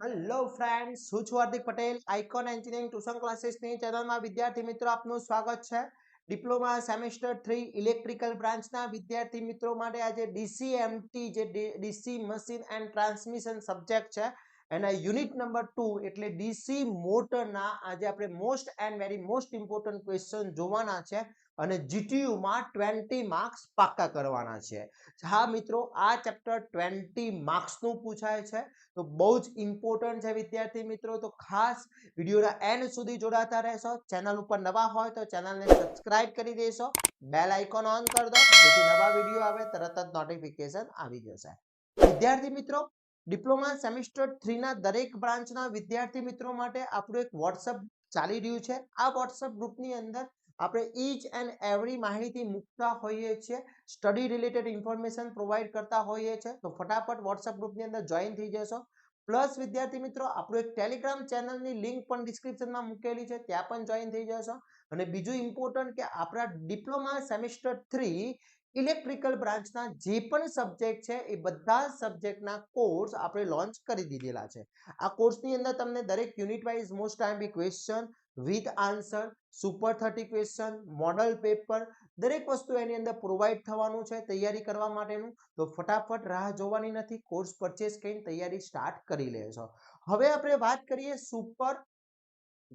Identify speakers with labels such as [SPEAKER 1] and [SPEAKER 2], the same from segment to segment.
[SPEAKER 1] Hello friends, હું છું Hardik Patel. Icon engineering tuition ક્લાસીસની ચેનલમાં વિદ્યાર્થી મિત્રો આપનું સ્વાગત છે. ડિપ્લોમા સેમેસ્ટર 3 ઇલેક્ટ્રિકલ બ્રાન્ચના વિદ્યાર્થી મિત્રો માટે આજે ડીસીએમટી જે DC machine and transmission subject છે એના યુનિટ નંબર 2 એટલે ડીસી મોટરના આજે આપણે most and very most important question જોવાના છે અને જીટીયુ માં 20 માર્ક્સ પાક્કા કરવાના છે. હા મિત્રો, આ ચેપ્ટર 20 માર્ક્સ નું પૂછાય છે તો બહુ જ ઇમ્પોર્ટન્ટ છે વિદ્યાર્થી મિત્રો. તો ખાસ વિડીયોના એન્ડ સુધી જોડાતા રહેશો. ચેનલ ઉપર નવા હોય તો ચેનલને સબસ્ક્રાઇબ કરી દેશો, બેલ આઇકોન ઓન કરી દો જેથી નવા વિડીયો આવે તરત જ નોટિફિકેશન આવી જશે. વિદ્યાર્થી મિત્રો, ડિપ્લોમા સેમેસ્ટર 3 ના દરેક બ્રાન્ચના વિદ્યાર્થી મિત્રો માટે આપણું એક વોટ્સઅપ ચાલી રહ્યું છે. આ વોટ્સઅપ ગ્રુપની અંદર આપણે ઈચ એન્ડ એવરી માહિતી મૂકતા હોઈએ છીએ, સ્ટડી રિલેટેડ ઇન્ફોર્મેશન પ્રોવાઈડ કરતા હોઈએ છીએ. તો ફટાફટ વોટ્સઅપ ગ્રુપની અંદર જોઈન થઈ જશો. પ્લસ વિદ્યાર્થી મિત્રો, આપણું એક ટેલિગ્રામ ચેનલની લિંક પણ ડિસ્ક્રિપ્શનમાં મૂકેલી છે, ત્યાં પણ જોઈન થઈ જશો. અને બીજું ઇમ્પોર્ટન્ટ કે આપણા ડિપ્લોમા સેમેસ્ટર 3 ઇલેક્ટ્રિકલ બ્રાન્ચના જે પણ સબ્જેક્ટ છે એ બધા સબ્જેક્ટના કોર્સ આપણે લોન્ચ કરી દીધેલા છે. આ કોર્સની અંદર તમને દરેક unit wise most IMP question with answer, super 30 question, model paper દરેક વસ્તુ એની અંદર પ્રોવાઈડ થવાનું છે તૈયારી કરવા માટેનું. તો ફટાફટ રાહ જોવાની નથી, કોર્સ પરચેસ કરીને તૈયારી સ્ટાર્ટ કરી લેશો. હવે આપણે વાત કરીએ સુપર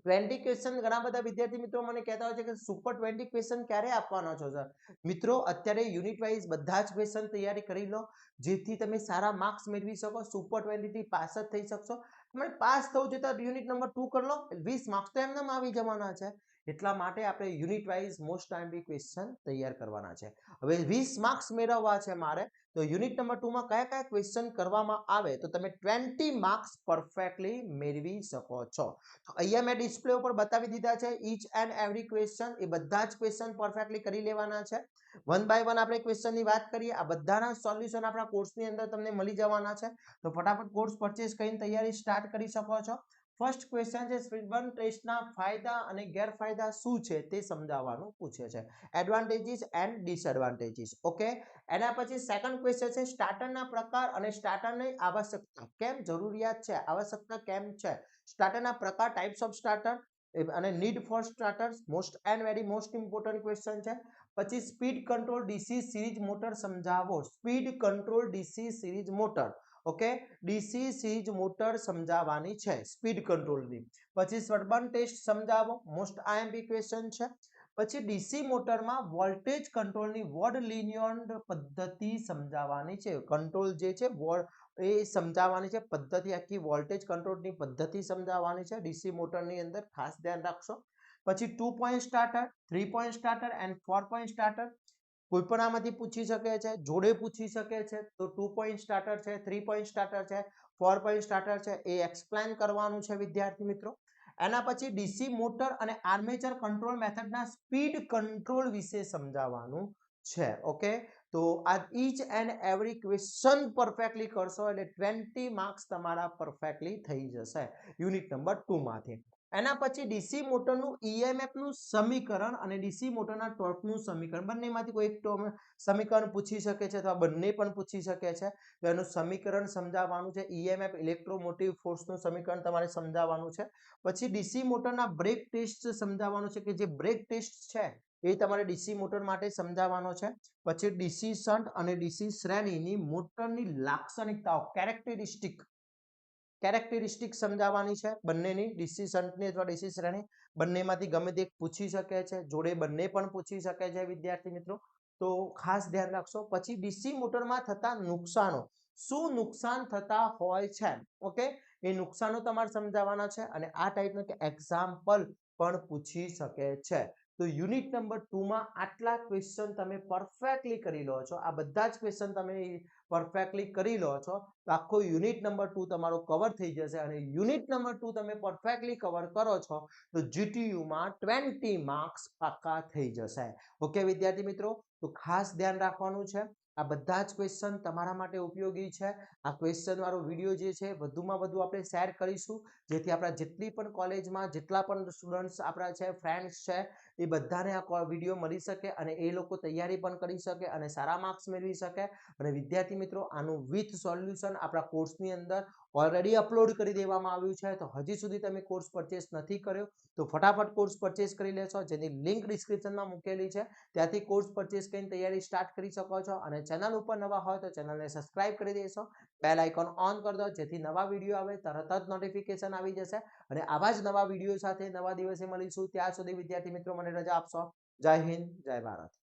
[SPEAKER 1] 20 ક્વેશ્ચન. ઘણા બધા વિદ્યાર્થી મિત્રો મને કહેતા હોય છે કે સુપર 20 ક્વેશ્ચન ક્યારે આપવાના છો સર? મિત્રો, અત્યારે યુનિટ વાઇઝ બધા જ ક્વેશ્ચન તૈયારી કરી લો જેથી તમે સારા માર્ક્સ મેળવી શકો, સુપર 20 થી પાસ જ થઈ શકશો. તમારે પાસ થવું છે તો યુનિટ નંબર 2 કરી લો, 20 માર્ક્સ તો એમને આવી જવાના છે. એટલા માટે આપણે unit wise most IMP question તૈયાર કરવાના છે. હવે 20 માર્ક્સ મેળવવા છે મારે, તો યુનિટ નંબર 2 માં કયા કયા ક્વેશ્ચન કરવામાં આવે તો તમે 20 માર્ક્સ પરફેક્ટલી મેળવી શકો છો. તો અહીંયા મેં ડિસ્પ્લે ઉપર બતાવી દીધા છે ઈચ એન્ડ એવરી ક્વેશ્ચન. એ બધા જ ક્વેશ્ચન પરફેક્ટલી કરી લેવાના છે. વન બાય વન આપણે ક્વેશ્ચનની વાત કરીએ. આ બધાના સોલ્યુશન આપણા કોર્સની અંદર તમને મળી જવાના છે. તો ફટાફટ કોર્સ પરચેસ કરીને તૈયારી સ્ટાર્ટ કરી શકો છો. ફર્સ્ટ ક્વેશ્ચન છે સ્પીડ ટેસ્ટના ફાયદા અને ગેરફાયદા શું છે તે સમજાવવાનું પૂછે છે, એડવાન્ટેજીસ એન્ડ ડિસએડવાન્ટેજીસ. ઓકે, એના પછી સેકન્ડ ક્વેશ્ચન છે સ્ટાર્ટરના પ્રકાર અને સ્ટાર્ટરની આવશ્યકતા. કેમ જરૂરિયાત છે, આવશ્યકતા કેમ છે? સ્ટાર્ટરના પ્રકાર, ટાઇપ્સ ઓફ સ્ટાર્ટર અને need for starters, most and very most important question છે. પછી speed control DC series motor સમજાવો. Speed control DC series motor. Okay, DC series motor સમજાવવાની છે સ્પીડ કંટ્રોલની. પછી સબર્બન ટેસ્ટ સમજાવો, મોસ્ટ આઈએમપી ક્વેશ્ચન છે. પછી ડીસી મોટરમાં વોલ્ટેજ કંટ્રોલની વોર્ડ લિનિયર પદ્ધતિ સમજાવવાની છે. કંટ્રોલ જે છે એ સમજાવવાની છે પદ્ધતિ, આખી વોલ્ટેજ કંટ્રોલની પદ્ધતિ સમજાવવાની છે ડીસી મોટરની અંદર, ખાસ ધ્યાન રાખશો. પછી 2 point starter, 3 point starter and 4 point starter. કોઈ પણ આમાંથી પૂછી શકે છે, જોડે પૂછી શકે છે. તો 2 પોઈન્ટ સ્ટાર્ટર છે, 3 પોઈન્ટ સ્ટાર્ટર છે, 4 પોઈન્ટ સ્ટાર્ટર છે, એ એક્સપ્લેન કરવાનું છે વિદ્યાર્થી મિત્રો. એના પછી ડીસી મોટર અને આર્મેચર કંટ્રોલ મેથડના સ્પીડ કંટ્રોલ વિશે સમજાવવાનું છે. ઓકે, તો આ each and every question perfectly કરશો એટલે 20 માર્ક્સ તમારા પરફેક્ટલી થઈ જશે યુનિટ નંબર 2 માંથી. એના પછી ડીસી મોટરનું ઈએમએફ નું સમીકરણ અને ડીસી મોટરના ટોર્કનું સમીકરણ, બંનેમાંથી કોઈ એક સમીકરણ પૂછી શકે છે અથવા બંને પણ પૂછી શકે છે. તો એનું સમીકરણ સમજાવવાનું છે. ઈએમએફ ઇલેક્ટ્રોમોટિવ ફોર્સનું સમીકરણ તમારે સમજાવવાનું છે. પછી ડીસી મોટરના બ્રેક ટેસ્ટ સમજાવવાનું છે કે જે બ્રેક ટેસ્ટ છે એ તમારે ડીસી મોટર માટે સમજાવવાનો છે. પછી ડીસી શન્ટ અને ડીસી શ્રેણીની મોટરની લાક્ષણિકતાઓ, કેરેક્ટરિસ્ટિક સમજાવવાની છે બંનેની, ડીસી શન્ટની અથવા ડીસી શ્રેણી. બંનેમાંથી ગમે તે પૂછી શકે છે, જોડે બંને પણ પૂછી શકે છે વિદ્યાર્થી મિત્રો. તો ખાસ ધ્યાન રાખશો. પછી ડીસી મોટરમાં થતા નુકસાનો, શું નુકસાન થતા હોય છે, ઓકે, એ નુકસાનો તમારે સમજાવવાના છે. અને આ ટાઈપના એક્ઝામ્પલ પણ પૂછી શકે છે. તો યુનિટ નંબર 2 માં આટલા ક્વેશ્ચન તમે પરફેક્ટલી કરી લો છો, આ બધા જ ક્વેશ્ચન તમે પરફેક્ટલી કરી લો છો તો આખો યુનિટ નંબર 2 તમારો કવર થઈ જશે. અને યુનિટ નંબર 2 તમે પરફેક્ટલી કવર કરો છો તો જીટીયુ માં 20 માર્ક્સ પાક્કા થઈ જશે. ઓકે વિદ્યાર્થી મિત્રો, તો ખાસ ધ્યાન રાખવાનું છે. આ બધા જ ક્વેશ્ચન તમારા માટે ઉપયોગી છે. આ ક્વેશ્ચન વાળો વિડીયો જે છે વધુમાં વધુ આપણે શેર કરીશું જેથી આપણા જેટલી પણ કોલેજમાં જેટલા પણ સ્ટુડન્ટ્સ આપણા છે, ફ્રેન્ડ્સ છે, એ બધાને આ વિડીયો મળી શકે અને એ લોકો તૈયારી પણ કરી શકે અને સારા માર્ક્સ મેળવી શકે। અને વિદ્યાર્થી મિત્રો આનું વિથ સોલ્યુશન આપણા કોર્સની અંદર ઓલરેડી અપલોડ કરી દેવામાં આવ્યું છે। તો હજી સુધી તમે કોર્સ પરચેસ નથી કર્યો તો ફટાફટ કોર્સ પરચેસ કરી લેશો, જેની લિંક ડિસ્ક્રિપ્શનમાં મૂકેલી છે, ત્યાંથી કોર્સ પરચેસ કરીને તૈયારી સ્ટાર્ટ કરી શકો છો। અને ચેનલ ઉપર નવા હોય તો ચેનલને સબસ્ક્રાઇબ કરી દેશો, બેલ આઇકોન ઓન કરી દો, જેથી નવા વિડીયો આવે તરત જ નોટિફિકેશન આવી જશે। અને આવા જ નવા વિડીયો સાથે નવા દિવસે મળીશું, ત્યાં સુધી વિદ્યાર્થી મિત્રો મને રજા આપશો। જય હિન્દ, જય ભારત।